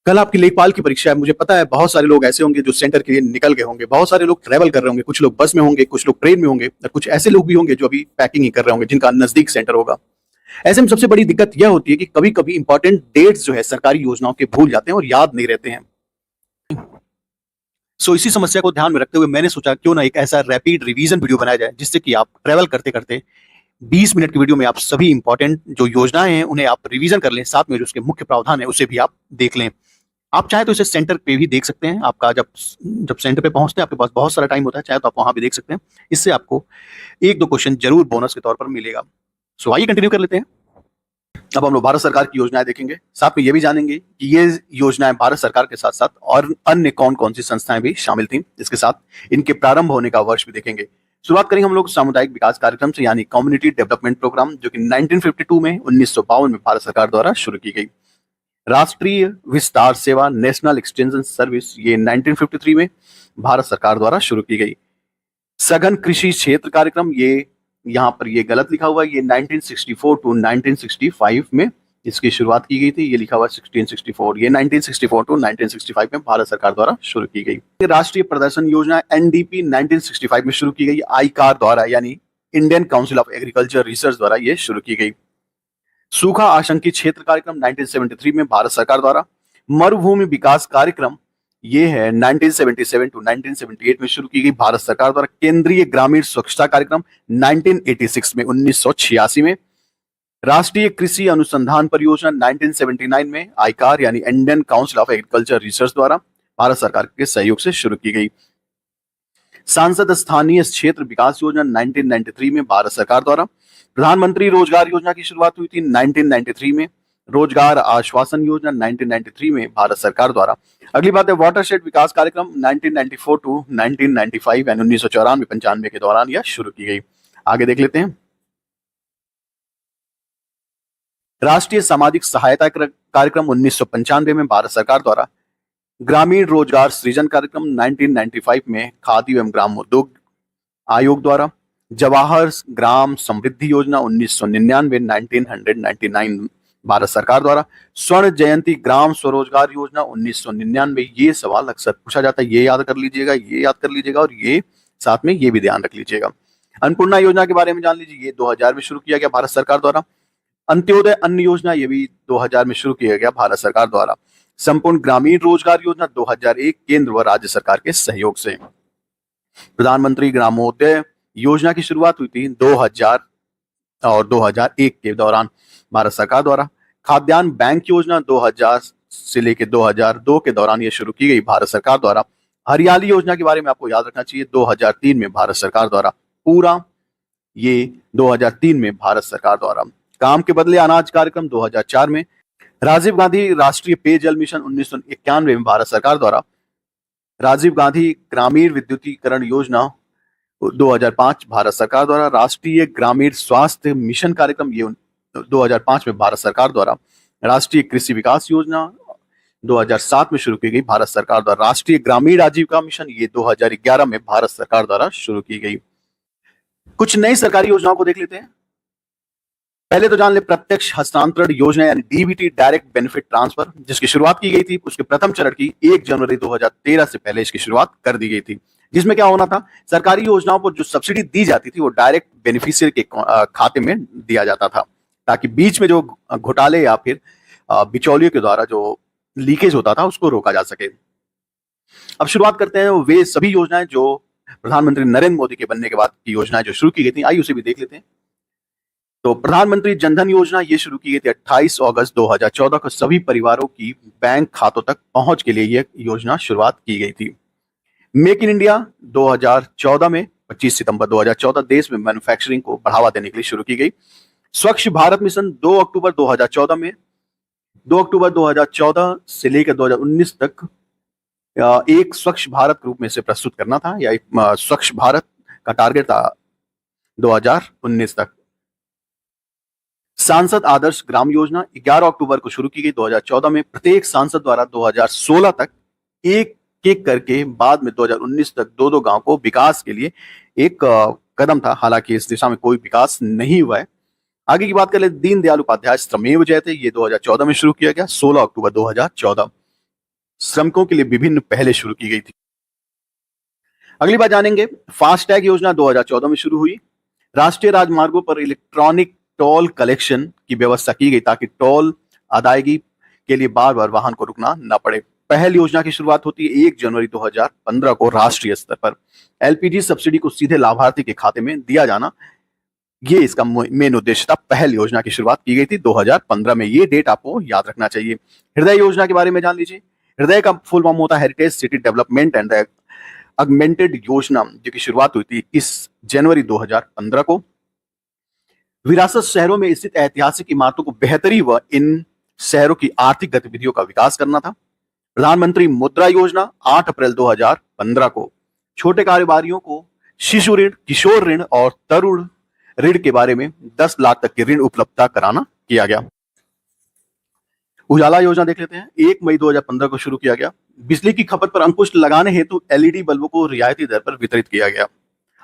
कल आपकी लेखपाल की परीक्षा है। मुझे पता है बहुत सारे लोग ऐसे होंगे जो सेंटर के लिए निकल गए होंगे। बहुत सारे लोग ट्रैवल कर रहे होंगे, कुछ लोग बस में होंगे, कुछ लोग ट्रेन में होंगे और कुछ ऐसे लोग भी होंगे जो अभी पैकिंग ही कर रहे होंगे, जिनका नजदीक सेंटर होगा। ऐसे में सबसे बड़ी दिक्कत यह होती है कि कभी कभी इंपॉर्टेंट डेट्स जो है सरकारी योजनाओं के भूल जाते हैं और याद नहीं रहते हैं। इसी समस्या को ध्यान में रखते हुए मैंने सोचा क्यों ना एक ऐसा रैपिड रिवीजन वीडियो बनाया जाए, जिससे कि आप ट्रैवल करते करते 20 मिनट की वीडियो में आप सभी इंपॉर्टेंट जो योजनाएं हैं उन्हें आप रिवीजन कर लें, साथ में जो उसके मुख्य प्रावधान है उसे भी आप देख लें। आप चाहे तो इसे सेंटर पे भी देख सकते हैं। आपका जब जब सेंटर पे पहुंचते हैं आपके पास बहुत सारा टाइम होता है, चाहे तो आप वहां भी देख सकते हैं। इससे आपको एक दो क्वेश्चन जरूर बोनस के तौर पर मिलेगा। आइए कंटिन्यू कर लेते हैं। अब हम लोग भारत सरकार की योजनाएं देखेंगे, साथ में ये भी जानेंगे कि ये योजनाएं भारत सरकार के साथ साथ और अन्य कौन कौन सी संस्थाएं भी शामिल थी। इसके साथ इनके प्रारंभ होने का वर्ष भी देखेंगे। शुरुआत करेंगे हम लोग सामुदायिक विकास कार्यक्रम से, यानी कम्युनिटी डेवलपमेंट प्रोग्राम, जो कि 1952 में 1952 में भारत सरकार द्वारा शुरू की गई। राष्ट्रीय विस्तार सेवा, नेशनल एक्सटेंशन सर्विस, ये 1953 में भारत सरकार द्वारा शुरू की गई। सघन कृषि क्षेत्र कार्यक्रम, ये यहाँ पर ये गलत लिखा हुआ है, ये 1964 टू 1965 में इसकी शुरुआत की गई थी। ये लिखा हुआ 1664, ये 1964 टू 1965 में भारत सरकार द्वारा शुरू की गई। राष्ट्रीय प्रदर्शन योजना एनडीपी 1965 में शुरू की गई, आईकार द्वारा, यानी Indian council of agriculture research द्वारा ये शुरू की गई। सूखा आशंकित क्षेत्र कार्यक्रम 1973 में भारत सरकार द्वारा। मरुभूमि विकास कार्यक्रम ये है 1977 टू 1978 में शुरू की गई भारत सरकार द्वारा। केंद्रीय ग्रामीण स्वच्छता कार्यक्रम 1986 में 1986 में। राष्ट्रीय कृषि अनुसंधान परियोजना 1979 में आईकार यानी Indian council of agriculture research द्वारा भारत सरकार के सहयोग से शुरू की गई। सांसद स्थानीय क्षेत्र विकास योजना 1993 में भारत सरकार द्वारा। प्रधानमंत्री रोजगार योजना की शुरुआत हुई थी 1993 में। रोजगार आश्वासन योजना 1993 में भारत सरकार द्वारा। अगली बात है वाटरशेड विकास कार्यक्रम 1994 टू 1995 यानी 1994-95 के दौरान यह शुरू की गई। आगे देख लेते हैं। राष्ट्रीय सामाजिक सहायता कार्यक्रम 1995 में भारत सरकार द्वारा। ग्रामीण रोजगार सृजन कार्यक्रम 1995 में खादी एवं ग्राम उद्योग आयोग द्वारा। जवाहर ग्राम समृद्धि योजना 1999 1999 भारत सरकार द्वारा। स्वर्ण जयंती ग्राम स्वरोजगार योजना 1999, ये सवाल अक्सर पूछा जाता है, ये याद कर लीजिएगा, ये याद कर लीजिएगा और ये साथ में ये भी ध्यान रख लीजिएगा। अन्नपूर्णा योजना के बारे में जान लीजिए, ये 2000 में शुरू किया गया भारत सरकार द्वारा। अंत्योदय अन्न योजना, ये भी 2000 में शुरू किया गया भारत सरकार द्वारा। संपूर्ण ग्रामीण रोजगार योजना 2001 केंद्र व राज्य सरकार के सहयोग से। प्रधानमंत्री ग्रामोदय योजना की शुरुआत हुई थी 2000 और 2001 के दौरान भारत सरकार द्वारा। खाद्यान्न बैंक योजना 2000 से लेकर 2002 के दौरान यह शुरू की गई भारत सरकार द्वारा। हरियाली योजना के बारे में आपको याद रखना चाहिए, 2003 में भारत सरकार द्वारा। पूरा ये 2003 में भारत सरकार द्वारा। काम के बदले अनाज कार्यक्रम 2004 में। राजीव गांधी राष्ट्रीय पेयजल मिशन 1991 में भारत सरकार द्वारा। राजीव गांधी ग्रामीण विद्युतीकरण योजना 2005 भारत सरकार द्वारा। राष्ट्रीय ग्रामीण स्वास्थ्य मिशन कार्यक्रम ये 2005 में भारत सरकार द्वारा। राष्ट्रीय कृषि विकास योजना 2007 में शुरू की गई भारत सरकार द्वारा। राष्ट्रीय ग्रामीण आजीविका मिशन ये 2011 में भारत सरकार द्वारा शुरू की गई। कुछ नई सरकारी योजनाओं को देख लेते हैं। पहले तो जान ले प्रत्यक्ष हस्तांतरण योजना यानी डीबीटी, डायरेक्ट बेनिफिट ट्रांसफर, जिसकी शुरुआत की गई थी। उसके प्रथम चरण की 1 जनवरी 2013 से पहले इसकी शुरुआत कर दी गई थी, जिसमें क्या होना था, सरकारी योजनाओं पर जो सब्सिडी दी जाती थी वो डायरेक्ट बेनिफिशियरी के खाते में दिया जाता था, ताकि बीच में जो घोटाले या फिर बिचौलियों के द्वारा जो लीकेज होता था उसको रोका जा सके। अब शुरुआत करते हैं वे सभी योजनाएं जो प्रधानमंत्री नरेंद्र मोदी के बनने के बाद की योजनाएं जो शुरू की गई थी। आइए उसे भी देख लेते हैं। तो प्रधानमंत्री जनधन योजना ये शुरू की गई थी 28 अगस्त 2014 को। सभी परिवारों की बैंक खातों तक पहुंच के लिए यह योजना शुरुआत की गई थी। मेक इन इंडिया 2014 में 25 सितंबर 2014 देश में मैन्युफैक्चरिंग को बढ़ावा देने के लिए शुरू की गई। स्वच्छ भारत मिशन 2 अक्टूबर 2014 में, 2 अक्टूबर 2014 से लेकर 2019 तक एक स्वच्छ भारत के रूप में इसे प्रस्तुत करना था, या स्वच्छ भारत का टारगेट था 2019 तक। सांसद आदर्श ग्राम योजना 11 अक्टूबर को शुरू की गई 2014 में। प्रत्येक सांसद द्वारा 2016 तक एक एक करके, बाद में 2019 तक 2-2 गांव को विकास के लिए एक कदम था। हालांकि इस दिशा में कोई विकास नहीं हुआ है। आगे की बात कर ले, दीनदयाल उपाध्याय श्रमेव जयते, ये 2014 में शुरू किया गया 16 अक्टूबर 2014। श्रमिकों के लिए विभिन्न पहले शुरू की गई थी। अगली बात जानेंगे, फास्टैग योजना 2014 में शुरू हुई। राष्ट्रीय राजमार्गों पर इलेक्ट्रॉनिक टोल कलेक्शन की व्यवस्था की गई ताकि टोल अदायगी के लिए बार बार वाहन को रुकना न पड़े। पहल योजना की शुरुआत होती है 1 जनवरी 2015 को राष्ट्रीय स्तर पर। एलपीजी सब्सिडी को सीधे लाभार्थी के खाते में दिया जाना, ये इसका मेन उद्देश्य था। पहल योजना की शुरुआत की गई थी 2015 में। ये डेट आपको याद रखना चाहिए। हृदय योजना के बारे में जान लीजिए। हृदय का फुल फॉर्म होता है heritage city development and augmented योजना, जो की शुरुआत हुई थी 21 जनवरी 2015 को। विरासत शहरों में स्थित ऐतिहासिक इमारतों को बेहतरी व इन शहरों की आर्थिक गतिविधियों का विकास करना था। प्रधानमंत्री मुद्रा योजना 8 अप्रैल 2015 को छोटे कारोबारियों को शिशु ऋण, किशोर ऋण और तरुण ऋण के बारे में 10 लाख तक की ऋण उपलब्धता कराना किया गया। उजाला योजना देख लेते हैं। 1 मई 2015 को शुरू किया गया। बिजली की खपत पर अंकुश लगाने हेतु एलईडी बल्बों को रियायती दर पर वितरित किया गया।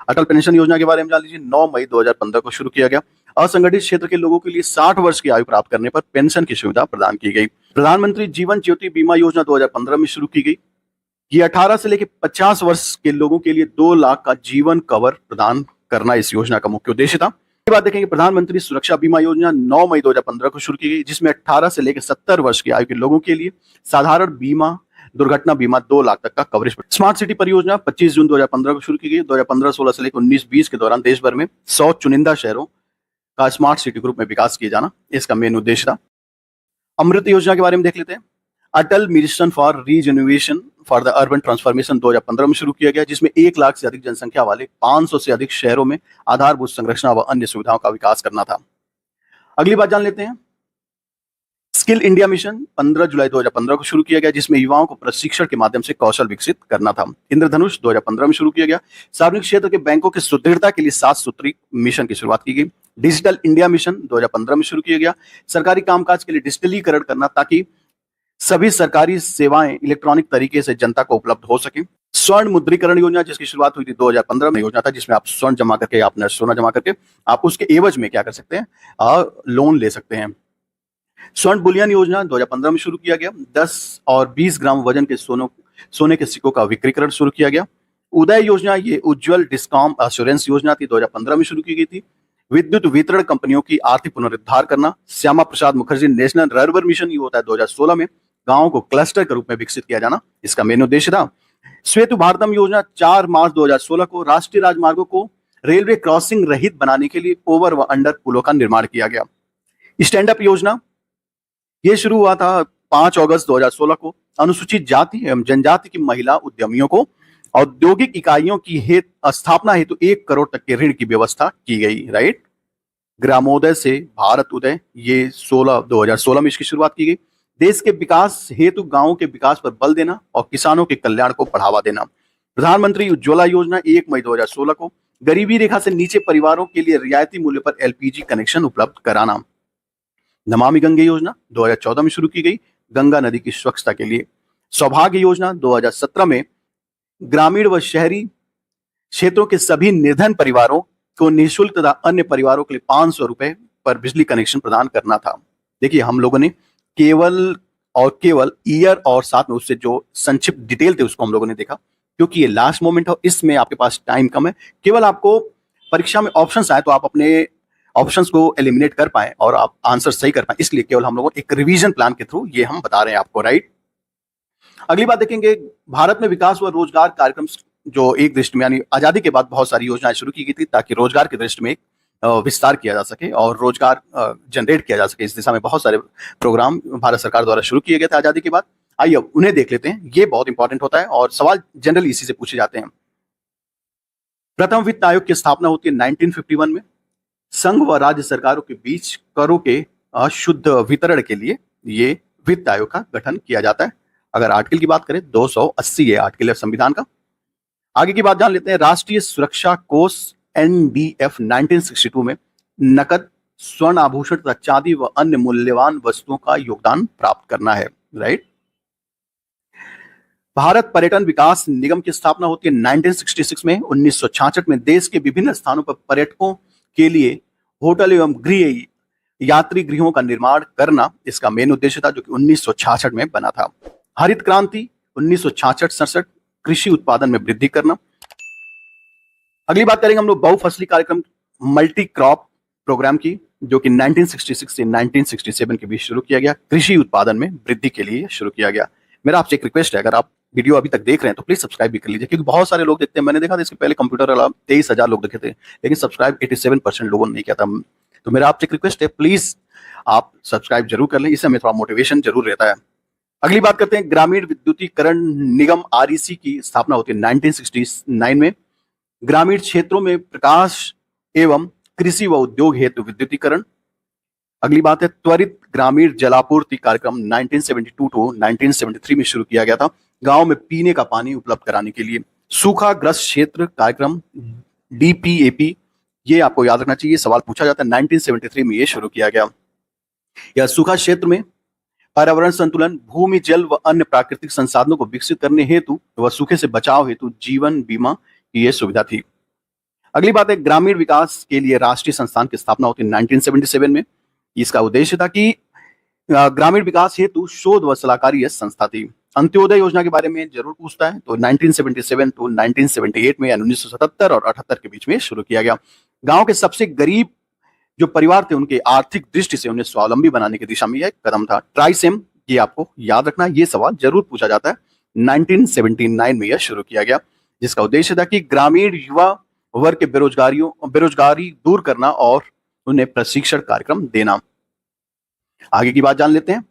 अटल पेंशन योजना के बारे में जान लीजिए। 9 मई 2015 को शुरू किया गया। असंगठित क्षेत्र के लोगों के लिए 60 वर्ष की आयु प्राप्त करने पर पेंशन की सुविधा प्रदान की गई। प्रधानमंत्री जीवन ज्योति बीमा योजना 2015 में शुरू की गई। ये 18 से लेकर 50 वर्ष के लोगों के लिए 2 लाख का जीवन कवर प्रदान करना इस योजना का मुख्य उद्देश्य था। ये बात देखेंगे, प्रधानमंत्री सुरक्षा बीमा योजना 9 मई 2015 को शुरू की गई, जिसमें 18 से लेकर 70 वर्ष की आयु के लोगों के लिए साधारण बीमा, दुर्घटना बीमा 2 लाख तक का कवरेज। स्मार्ट सिटी परियोजना 25 जून 2015 को शुरू की गई। 2015-16 से लेकर 19-20 के दौरान देश भर में 100 चुनिंदा शहरों का स्मार्ट सिटी ग्रुप में विकास किया जाना इसका मेन उद्देश्य था। अमृत योजना के बारे में देख लेते हैं। Atal mission for regeneration for the urban transformation 2015 में शुरू किया गया, जिसमें 1 लाख से अधिक जनसंख्या वाले 500 से अधिक शहरों में आधारभूत संरचना व अन्य सुविधाओं का विकास करना था। अगली बात जान लेते हैं। स्किल इंडिया मिशन 15 जुलाई 2015 को शुरू किया गया, जिसमें युवाओं को प्रशिक्षण के माध्यम से कौशल विकसित करना था। इंद्रधनुष 2015 में शुरू किया गया। सार्वजनिक क्षेत्र के बैंकों की सुदृढ़ता के लिए 7 सूत्री मिशन की शुरुआत की गई। डिजिटल इंडिया मिशन 2015 में शुरू किया गया। सरकारी कामकाज के लिए डिजिटलीकरण करना ताकि सभी सरकारी सेवाएं इलेक्ट्रॉनिक तरीके से जनता को उपलब्ध हो सके। स्वर्ण मुद्रीकरण योजना, जिसकी शुरुआत हुई थी 2015 में, योजना था जिसमें आप स्वर्ण जमा करके, आपने सोना जमा करके आप उसके एवज में क्या कर सकते हैं, लोन ले सकते हैं। स्वर्ण बुलियन योजना 2015 में शुरू किया गया। 10 और 20 ग्राम वजन के सोने के सिक्कों का विक्रीकरण शुरू किया गया। उदय योजना, ये उज्जवल डिस्कॉम एश्योरेंस योजना थी, 2015 में शुरू की गई थी। विद्युत वितरण कंपनियों की आर्थिक पुनरुद्धार करना। Shyama Prasad Mukherjee national rurban mission, ये होता है 2016 में, गांवों को क्लस्टर के रूप में विकसित किया जाना इसका मेन उद्देश्य था। श्वेत भारतम योजना 4 मार्च 2016 को राष्ट्रीय राजमार्गों को रेलवे क्रॉसिंग रहित बनाने के लिए ओवर व अंडर पुलों का निर्माण किया गया। स्टैंड अप योजना, ये शुरू हुआ था 5 अगस्त 2016 को। अनुसूचित जाति एवं जनजाति की महिला उद्यमियों को औद्योगिक इकाइयों की स्थापना हेतु 1 करोड़ तक के ऋण की व्यवस्था की गई। राइट। ग्रामोदय से भारत उदय, ये 2016 में इसकी शुरुआत की गई। देश के विकास हेतु गांवों के विकास पर बल देना और किसानों के कल्याण को बढ़ावा देना। प्रधानमंत्री उज्ज्वला योजना 1 मई 2016 को गरीबी रेखा से नीचे परिवारों के लिए रियायती मूल्य पर एलपीजी कनेक्शन उपलब्ध कराना। नमामि गंगे योजना 2014 में शुरू की गई, गंगा नदी की स्वच्छता के लिए। सौभाग्य योजना 2017 में ग्रामीण व शहरी क्षेत्रों के सभी निर्धन परिवारों को निःशुल्क तथा अन्य परिवारों के लिए 500 रुपए पर बिजली कनेक्शन प्रदान करना था। देखिए, हम लोगों ने केवल ईयर और साथ में उससे जो संक्षिप्त डिटेल थे उसको हम लोगों ने देखा, क्योंकि ये लास्ट मोमेंट है, इसमें आपके पास टाइम कम है। केवल आपको परीक्षा में ऑप्शंस आए तो आप अपने ऑप्शंस को एलिमिनेट कर पाए और आप आंसर सही कर पाए, इसलिए केवल हम लोगों एक रिवीजन प्लान के थ्रू ये हम बता रहे हैं आपको। राइट। अगली बात देखेंगे, भारत में विकास व रोजगार कार्यक्रम, जो एक दृष्टि में यानी आजादी के बाद बहुत सारी योजनाएं शुरू की गई थी ताकि रोजगार की दृष्टि में विस्तार किया जा सके और रोजगार जनरेट किया जा सके। इस दिशा में बहुत सारे प्रोग्राम भारत सरकार द्वारा शुरू किए गए थे आजादी के बाद। आइए अब उन्हें देख लेते हैं, ये बहुत इंपॉर्टेंट होता है और सवाल जनरली इसी से पूछे जाते हैं। प्रथम वित्त आयोग की स्थापना होती है 1951 में। संघ व राज्य सरकारों के बीच करों के शुद्ध वितरण के लिए ये वित्त आयोग का गठन किया जाता है। अगर आर्टिकल की बात करें 280 है आर्टिकल संविधान का। आगे की बात जान लेते हैं। राष्ट्रीय सुरक्षा कोष एनडीएफ 1962 में नकद, स्वर्ण आभूषण तथा चांदी व अन्य मूल्यवान वस्तुओं का योगदान प्राप्त करना है। राइट। भारत पर्यटन विकास निगम की स्थापना होती है 1966 में। 1966 में देश के विभिन्न स्थानों पर पर्यटकों के लिए होटल एवं गृह यात्री गृहों का निर्माण करना इसका मेन उद्देश्य था, जो कि 1966 में बना था। हरित क्रांति 1966-67 कृषि उत्पादन में वृद्धि करना। अगली बात करेंगे हम लोग बहुफसली कार्यक्रम मल्टी क्रॉप प्रोग्राम की, जो कि 1966 से 1967 के बीच शुरू किया गया, कृषि उत्पादन में वृद्धि के लिए शुरू किया गया। मेरा आपसे एक रिक्वेस्ट है, अगर आप वीडियो अभी तक देख रहे हैं तो प्लीज सब्सक्राइब भी कर लीजिए, क्योंकि बहुत सारे लोग देखते हैं। मैंने देखा था इसके पहले कंप्यूटर वाला 23,000 लोग देखे थे, लेकिन सब्सक्राइब 87% लोगों ने नहीं किया था। तो मेरा आपसे एक रिक्वेस्ट है, प्लीज आप सब्सक्राइब जरूर कर लें, इससे हमें थोड़ा मोटिवेशन जरूर रहता है। अगली बात करते हैं, ग्रामीण विद्युतीकरण निगम आरईसी की स्थापना होती है 1969 में। ग्रामीण क्षेत्रों में प्रकाश एवं कृषि व उद्योग हेतु विद्युतीकरण। अगली बात है, त्वरित ग्रामीण जलापूर्ति कार्यक्रम 1972 टू 1973 में शुरू किया गया था, गांव में पीने का पानी उपलब्ध कराने के लिए। सूखाग्रस्त क्षेत्र कार्यक्रम डीपीएपी, ये आपको याद रखना चाहिए, सवाल पूछा जाता है, 1973 में ये शुरू किया गया। यह सूखा क्षेत्र में पर्यावरण संतुलन, भूमि जल व अन्य प्राकृतिक संसाधनों को विकसित करने हेतु व सूखे से बचाव हेतु जीवन बीमा की यह सुविधा थी। अगली बात है, ग्रामीण विकास के लिए राष्ट्रीय संस्थान की स्थापना होती है 1977 में। इसका उद्देश्य था कि ग्रामीण विकास हेतु शोध व सलाहकारी यह संस्था थी। अंत्योदय योजना के बारे में जरूर पूछता है, तो 1977 टू 1978 में, 1977 और 78 के बीच में शुरू किया गया। गांव के सबसे गरीब जो परिवार थे, उनके आर्थिक दृष्टि से उन्हें स्वावलंबी बनाने की दिशा में यह कदम था। ट्राइसेम, ये आपको याद रखना, ये सवाल जरूर पूछा जाता है। 1979 में यह शुरू किया गया, जिसका उद्देश्य था कि ग्रामीण युवा वर्ग के बेरोजगारी दूर करना और उन्हें प्रशिक्षण कार्यक्रम देना। आगे की बात जान लेते हैं,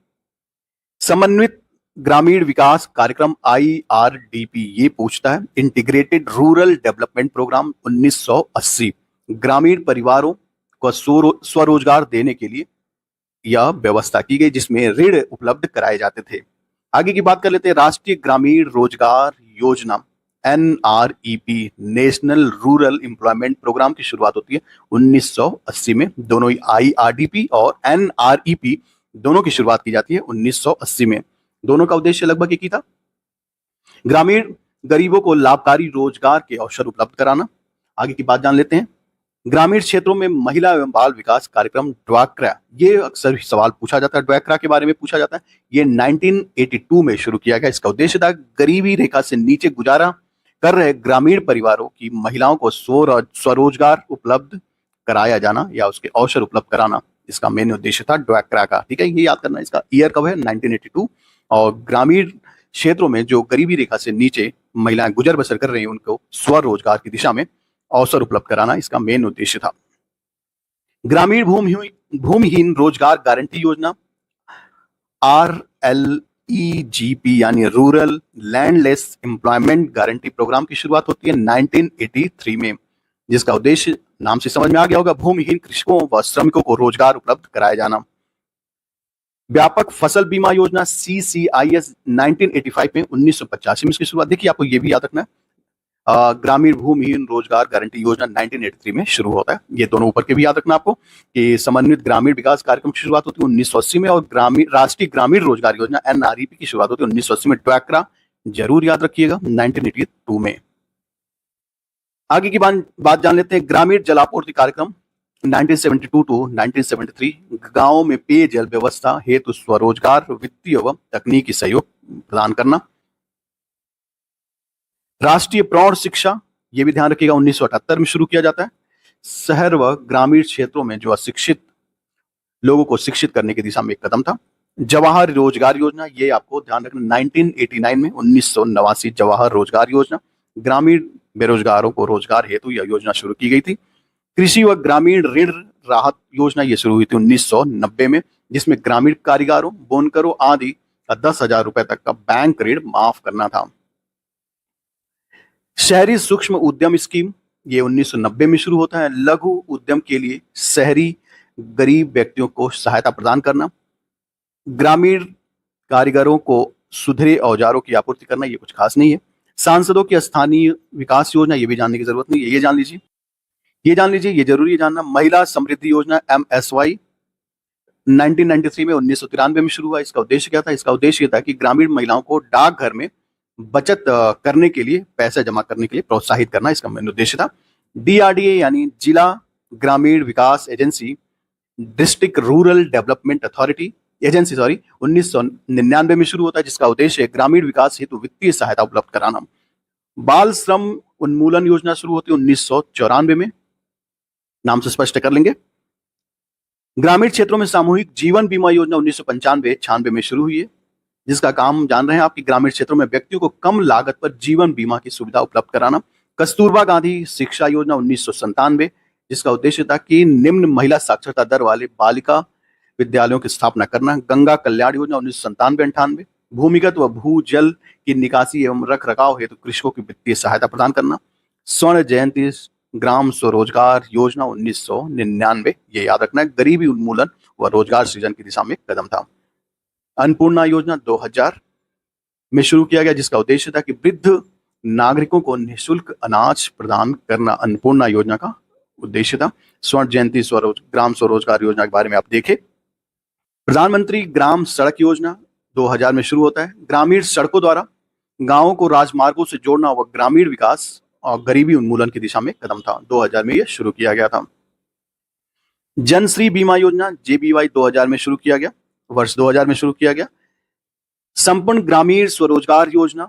समन्वित ग्रामीण विकास कार्यक्रम IRDP, ये पूछता है, इंटीग्रेटेड रूरल डेवलपमेंट प्रोग्राम 1980, ग्रामीण परिवारों को स्वरोजगार देने के लिए यह व्यवस्था की गई, जिसमें ऋण उपलब्ध कराए जाते थे। आगे की बात कर लेते हैं, राष्ट्रीय ग्रामीण रोजगार योजना NREP, national rural employment programme की शुरुआत होती है 1980 में। दोनों ही IRDP और NREP दोनों की शुरुआत की जाती है 1980 में। दोनों का उद्देश्य लगभग एक ही था, ग्रामीण गरीबों को लाभकारी रोजगार के अवसर उपलब्ध कराना। आगे की बात जान लेते हैं, ग्रामीण क्षेत्रों में महिला एवं बाल विकास कार्यक्रम ड्वाक्रा, ये अक्सर सवाल पूछा जाता है, ड्वाक्रा के बारे में पूछा जाता है। ये 1982 में शुरू किया गया। इसका उद्देश्य था गरीबी रेखा से नीचे गुजारा कर रहे ग्रामीण परिवारों की महिलाओं को स्वरोजगार उपलब्ध कराया जाना या उसके अवसर उपलब्ध कराना, इसका मेन उद्देश्य था ड्वाक्रा का। ठीक है, ये याद करना, इसका ईयर कब है, 1982। और ग्रामीण क्षेत्रों में जो गरीबी रेखा से नीचे महिलाएं गुजर बसर कर रही हैं, उनको स्वरोजगार की दिशा में अवसर उपलब्ध कराना इसका मेन उद्देश्य था। ग्रामीण भूमिहीन रोजगार गारंटी योजना RLEGP, यानी rural landless employment guarantee programme की शुरुआत होती है 1983 में, जिसका उद्देश्य नाम से समझ में आ गया होगा, भूमिहीन कृषकों व श्रमिकों को रोजगार उपलब्ध कराया जाना। व्यापक फसल बीमा योजना CCIS 1985 में, 1985 में इसकी शुरुआत। देखिए, आपको ये भी याद रखना है, ग्रामीण भूमिहीन रोजगार गारंटी योजना 1983 में शुरू होता है। ये दोनों ऊपर के भी याद रखना आपको, कि समन्वित ग्रामीण विकास कार्यक्रम की शुरुआत होती है 1980 में, और राष्ट्रीय ग्रामीण रोजगार योजना NREP की शुरुआत होती है 1980 में। ड्वाक्रा जरूर याद रखिएगा, 1982 में। आगे की बात जान लेते हैं, ग्रामीण जलापूर्ति कार्यक्रम 1972 टू 1973, गांवों में पेयजल व्यवस्था हेतु स्वरोजगार, वित्तीय व तकनीकी सहयोग प्रदान करना। राष्ट्रीय प्रौढ़ शिक्षा, ये भी ध्यान रखिएगा, 1978 में शुरू किया जाता है। शहर व ग्रामीण क्षेत्रों में जो अशिक्षित लोगों को शिक्षित करने की दिशा में एक कदम था। जवाहर रोजगार योजना, ये आपको ध्यान रखना, 1989 में, 1989 जवाहर रोजगार योजना, ग्रामीण बेरोजगारों को रोजगार हेतु यह योजना शुरू की गई थी। कृषि व ग्रामीण ऋण राहत योजना, ये शुरू हुई थी 1990 में, जिसमें ग्रामीण कारीगरों, बुनकरों आदि का 10,000 रुपए तक का बैंक ऋण माफ करना था। शहरी सूक्ष्म उद्यम स्कीम, ये 1990 में शुरू होता है, लघु उद्यम के लिए शहरी गरीब व्यक्तियों को सहायता प्रदान करना। ग्रामीण कारीगरों को सुधरे औजारों की आपूर्ति करना, ये कुछ खास नहीं है। सांसदों की स्थानीय विकास योजना, ये भी जानने की जरूरत नहीं है, ये जान लीजिए, ये जरूरी है जानना। महिला समृद्धि योजना MSY 1993 में, 1993 में शुरू हुआ। इसका उद्देश्य क्या था? इसका उद्देश्य था कि ग्रामीण महिलाओं को डाकघर में बचत करने के लिए, पैसे जमा करने के लिए प्रोत्साहित करना, इसका मेन उद्देश्य था। DRDA यानी जिला ग्रामीण विकास agency, district rural development authority, agency 1999 में शुरू होता है, जिसका उद्देश्य ग्रामीण विकास हेतु वित्तीय सहायता उपलब्ध कराना। बाल श्रम उन्मूलन योजना शुरू होती है 1994 में, नाम से स्पष्ट कर लेंगे। ग्रामीण क्षेत्रों में सामूहिक जीवन बीमा योजना 1995-96 में शुरू हुई है, जिसका काम जान रहे हैं आपकी ग्रामीण क्षेत्रों में व्यक्तियों को कम लागत पर जीवन बीमा की सुविधा उपलब्ध कराना। कस्तूरबा गांधी शिक्षा योजना 1997, जिसका उद्देश्य था कि निम्न महिला साक्षरता दर वाले बालिका विद्यालयों की स्थापना करना। गंगा कल्याण योजना 1997-98, भूमिगत व भूजल की निकासी एवं रख रखाव हेतु कृषकों की वित्तीय सहायता प्रदान करना। स्वर्ण जयंती ग्राम स्वरोजगार योजना 1999, ये याद रखना है, गरीबी उन्मूलन व रोजगार सृजन की दिशा में कदम था। अन्नपूर्णा योजना 2000 में शुरू किया गया, जिसका उद्देश्य था कि वृद्ध नागरिकों को निःशुल्क अनाज प्रदान करना अन्नपूर्णा योजना का उद्देश्य था। स्वर्ण जयंती ग्राम स्वरोजगार योजना के बारे में आप देखें। प्रधानमंत्री ग्राम सड़क योजना 2000 में शुरू होता है। ग्रामीण सड़कों द्वारा गांवों को राजमार्गों से जोड़ना व ग्रामीण विकास और गरीबी उन्मूलन की दिशा में कदम था। 2000 में यह शुरू किया गया था। जनश्री बीमा योजना JBY 2000 में शुरू किया गया, वर्ष 2000 में शुरू किया गया। संपूर्ण ग्रामीण स्वरोजगार योजना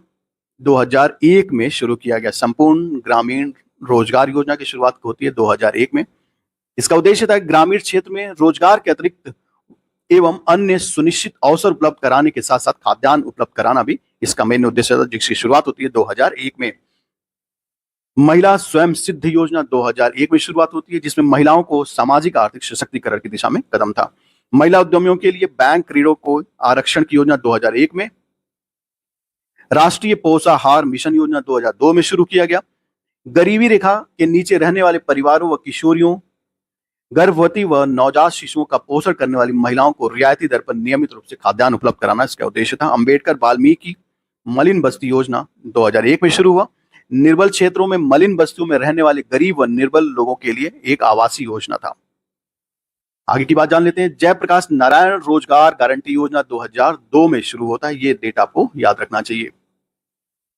2001 में शुरू किया गया। संपूर्ण ग्रामीण रोजगार योजना की शुरुआत होती है 2001 में। इसका उद्देश्य था ग्रामीण क्षेत्र में रोजगार के अतिरिक्त एवं अन्य सुनिश्चित अवसर उपलब्ध कराने के साथ साथ खाद्यान्न उपलब्ध कराना भी इसका मेन उद्देश्य था, जिसकी शुरुआत होती है 2001 में। महिला स्वयं सिद्ध योजना 2001 में शुरुआत होती है, जिसमें महिलाओं को सामाजिक आर्थिक सशक्तिकरण की दिशा में कदम था। महिला उद्यमियों के लिए बैंक ऋणों को आरक्षण की योजना 2001 में। राष्ट्रीय पोषाहार मिशन योजना 2002 में शुरू किया गया। गरीबी रेखा के नीचे रहने वाले परिवारों व किशोरियों, गर्भवती व नवजात शिशुओं का पोषण करने वाली महिलाओं को रियायती दर पर नियमित रूप से खाद्यान्न उपलब्ध कराना इसका उद्देश्य था। अंबेडकर वाल्मीकि मलिन बस्ती योजना 2001 में शुरू हुआ। निर्बल क्षेत्रों में मलिन बस्तियों में रहने वाले गरीब व निर्बल लोगों के लिए एक आवासीय योजना था। आगे की बात जान लेते हैं। जयप्रकाश नारायण रोजगार गारंटी योजना 2002 में शुरू होता है। ये डेट आपको याद रखना चाहिए,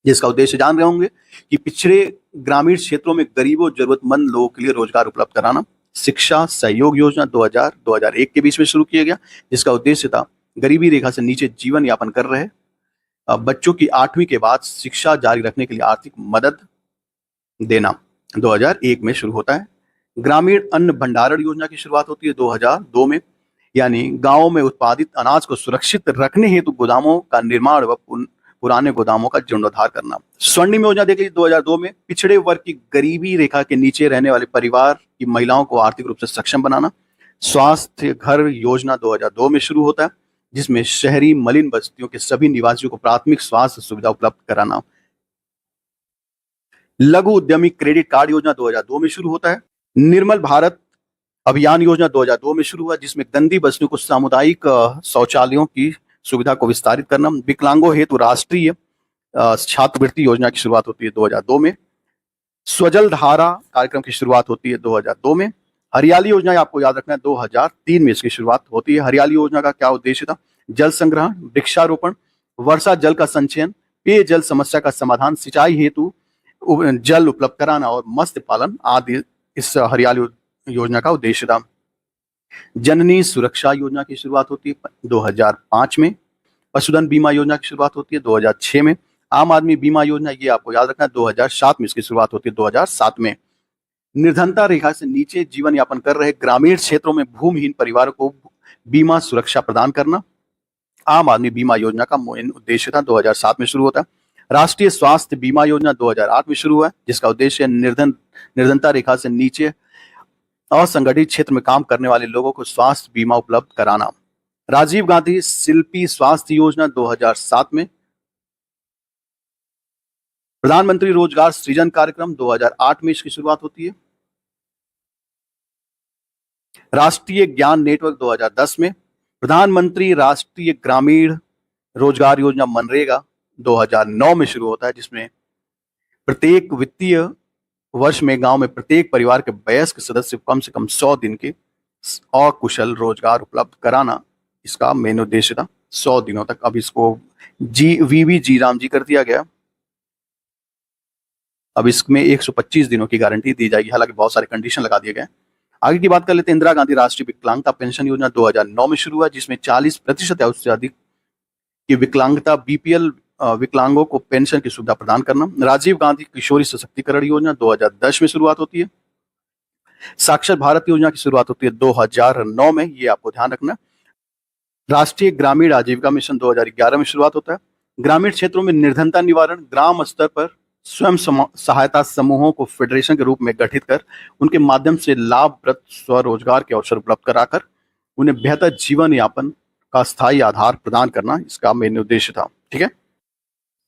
जिसका उद्देश्य जान रहे होंगे कि पिछड़े ग्रामीण क्षेत्रों में गरीबों जरूरतमंद लोगों के लिए रोजगार उपलब्ध कराना। शिक्षा सहयोग योजना 2000-2001 के बीच में शुरू किया गया, जिसका उद्देश्य था गरीबी रेखा से नीचे जीवन यापन कर रहे बच्चों की 8वीं के बाद शिक्षा जारी रखने के लिए आर्थिक मदद देना। 2001 में शुरू होता है। ग्रामीण अन्न भंडारण योजना की शुरुआत होती है 2002 में, यानी गांवों में उत्पादित अनाज को सुरक्षित रखने हेतु गोदामों का निर्माण व पुराने गोदामों का जीर्णोद्धार करना। स्वर्णिम योजना देख लीजिए 2002 में, पिछड़े वर्ग की गरीबी रेखा के नीचे रहने वाले परिवार की महिलाओं को आर्थिक रूप से सक्षम बनाना। स्वास्थ्य घर योजना 2002 में शुरू होता है, जिसमें शहरी मलिन बस्तियों के सभी निवासियों को प्राथमिक स्वास्थ्य सुविधा उपलब्ध कराना। लघु उद्यमी क्रेडिट कार्ड योजना 2002 में शुरू होता है। निर्मल भारत अभियान योजना 2002 में शुरू हुआ, जिसमें गंदी बस्तियों को सामुदायिक शौचालयों की सुविधा को विस्तारित करना। विकलांगों हेतु राष्ट्रीय छात्रवृत्ति योजना की शुरुआत होती है 2002 में। स्वजल धारा कार्यक्रम की शुरुआत होती है 2002 में। हरियाली योजना आपको याद रखना है 2003 में इसकी शुरुआत होती है। हरियाली योजना का क्या उद्देश्य था? जल संग्रहण, वृक्षारोपण, वर्षा जल का संचयन, पेयजल समस्या का समाधान, सिंचाई हेतु जल उपलब्ध कराना और मत्स्य पालन आदि इस हरियाली योजना का उद्देश्य था। जननी सुरक्षा योजना की शुरुआत होती है 2005 में। पशुधन बीमा योजना की शुरुआत होती है 2006 में। आम आदमी बीमा योजना, ये आपको याद रखना है 2007 में इसकी शुरुआत होती है 2007 में। निर्धनता रेखा से नीचे जीवन यापन कर रहे ग्रामीण क्षेत्रों में भूमिहीन परिवारों को बीमा सुरक्षा प्रदान करना आम आदमी बीमा योजना का मुख्य उद्देश्य था। 2007 में शुरू होता है। राष्ट्रीय स्वास्थ्य बीमा योजना 2008 में शुरू हुआ, जिसका उद्देश्य निर्धनता रेखा से नीचे असंगठित क्षेत्र में काम करने वाले लोगों को स्वास्थ्य बीमा उपलब्ध कराना। राजीव गांधी शिल्पी स्वास्थ्य योजना 2007 में। प्रधानमंत्री रोजगार सृजन कार्यक्रम 2008 में इसकी शुरुआत होती है। राष्ट्रीय ज्ञान नेटवर्क 2010 में। प्रधानमंत्री राष्ट्रीय ग्रामीण रोजगार योजना मनरेगा 2009 में शुरू होता है, जिसमें प्रत्येक वित्तीय वर्ष में गांव में प्रत्येक परिवार के वयस्क सदस्य को कम से कम 100 दिन के अकुशल रोजगार उपलब्ध कराना इसका मेन उद्देश्य था। 100 दिनों तक। अब इसको वीवी जी राम जी कर दिया गया। अब इसमें 125 दिनों की गारंटी दी जाएगी, हालांकि बहुत सारे कंडीशन लगा दिए गए। आगे की बात कर लेते हैं। इंदिरा गांधी राष्ट्रीय विकलांगता पेंशन योजना 2009 में शुरू हुआ, जिसमें 40% या उससे अधिक की विकलांगता बीपीएल विकलांगों को पेंशन की सुविधा प्रदान करना। राजीव गांधी किशोरी सशक्तिकरण योजना 2010 में शुरुआत होती है। साक्षर भारत योजना की शुरुआत होती है 2009 में, ये आपको ध्यान रखना। राष्ट्रीय ग्रामीण आजीविका मिशन 2011 में शुरुआत होता है। ग्रामीण क्षेत्रों में निर्धनता निवारण, ग्राम स्तर पर स्वयं सहायता समूहों को फेडरेशन के रूप में गठित कर उनके माध्यम से लाभप्रद स्वरोजगार के अवसर उपलब्ध कराकर उन्हें बेहतर जीवन यापन का स्थायी आधार प्रदान करना इसका मेन उद्देश्य था। ठीक है,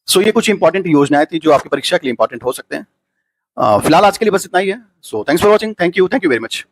सो ये कुछ इंपॉर्टेंट योजनाएं थी जो आपकी परीक्षा के लिए इंपॉर्टेंट हो सकते हैं। फिलहाल आज के लिए बस इतना ही है। So thanks for watching, thank you very much.